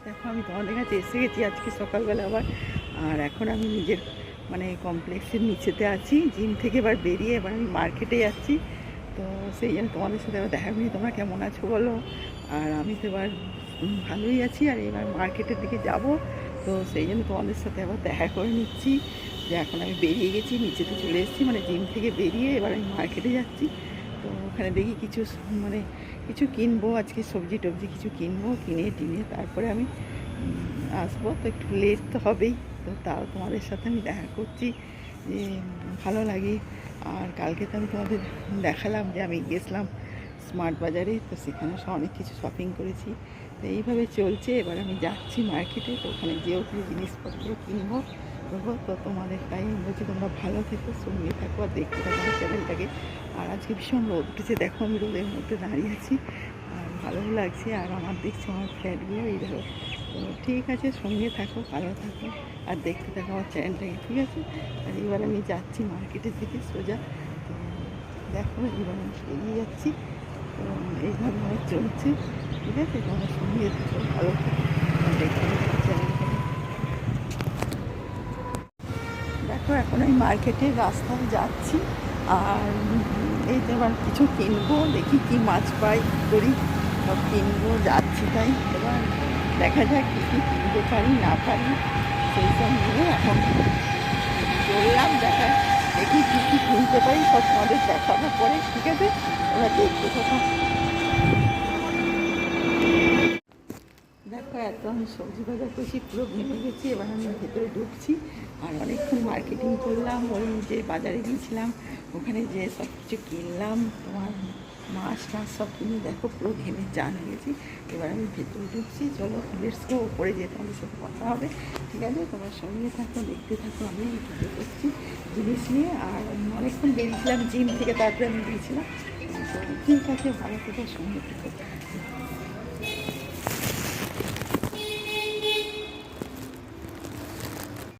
দেখো আমি তোমাদের কাছে এসে গেছি আজকে সকালবেলা আবার। আর এখন আমি নিজের মানে কমপ্লেক্সের নিচেতে আছি, জিম থেকে এবার বেরিয়ে এবার আমি মার্কেটে যাচ্ছি। তো সেই জন্য তোমাদের সাথে আবার দেখা করি, তোমরা কেমন আছো বলো। আর আমি তো এবার ভালোই আছি, আর এবার মার্কেটের দিকে যাব। তো সেই জন্য তোমাদের সাথে আবার দেখা করে নিচ্ছি যে এখন আমি বেরিয়ে গেছি, নিচেতে চলে এসেছি, মানে জিম থেকে বেরিয়ে এবার আমি মার্কেটে যাচ্ছি। তো ওখানে দেখি কিছু মানে কিছু কিনবো, আজকে সবজি টবজি কিছু কিনবো, কিনে টিনে তারপরে আমি আসবো। তো একটু লেট তো হবেই, তো তাও তোমাদের সাথে আমি দেখা করছি যে ভালো লাগে। আর কালকে তো আমি তোমাদের দেখালাম যে আমি গেছিলাম স্মার্ট বাজারে, তো সেখানে অনেক কিছু শপিং করেছি। তো এইভাবে চলছে, এবার আমি যাচ্ছি মার্কেটে, তো ওখানে যেও কিছু জিনিসপত্র কিনবো দেবো। তো তোমাদের তাই বলছি তোমরা ভালো থেকো, সঙ্গে থাকো আর দেখতে থাকো আমার চ্যানেলটাকে। আর আজকে ভীষণ রোদ উঠেছে, দেখো আমি রোদের মধ্যে দাঁড়িয়ে আছি, আর ভালোও লাগছে। আর আমার দেখছি আমার ফ্ল্যাটগুলো এই দেখো। তো ঠিক আছে, সঙ্গে থাকো, ভালো থাকো আর দেখতে থাকো আমার চ্যানেলটাকে, ঠিক আছে। আর এবার আমি যাচ্ছি মার্কেটের দিকে সোজা। তো দেখো এবার আমি এগিয়ে যাচ্ছি, তো এইভাবে আমার চলছে, ঠিক আছে। তোমার সঙ্গে থাকো, ভালো থাকো আর দেখতে থাকো চ্যানেলটাকে। দেখো এখন আমি মার্কেটের রাস্তায় যাচ্ছি, আর এই তো এবার কিছু কিনবো, দেখি কি মাছ পাই কী করি, সব কিনবো, যাচ্ছি তাই। এবার দেখা যাক কী কী কিনতে পারি না পারি, সেই সব নিয়ে এখন চললাম। দেখি কী কী কিনতে পারি, সব তোমাদের দেখাবো পরে, ঠিক আছে। ওরা দেখতে থাকো। দেখো এত আমি সবজি বাজার করছি, পুরো ঘেমে গেছি, এবার আমি ভেতরে ঢুকছি। আর অনেকক্ষণ মার্কেটিং করলাম, ওই যে বাজারে গিয়েছিলাম, ওখানে যে সব কিছু কিনলাম, তোমার মাছ টাছ সব কিনে দেখো পুরো ঘেমে চান হয়ে গেছি। এবার আমি ভেতরে ঢুকছি, চলো লেটস গো, উপরে যেয়ে তোমাদের সাথে কথা হবে, ঠিক আছে। তোমার সঙ্গে থাকো, দেখতে থাকো, আমি ভিডিও করছি জিনিস নিয়ে। আর অনেকক্ষণ বেরিয়েছিলাম জিম থেকে, তারপরে আমি গিয়েছিলাম। তো ঠিক আছে, ভালো থেকে সঙ্গে থাকো।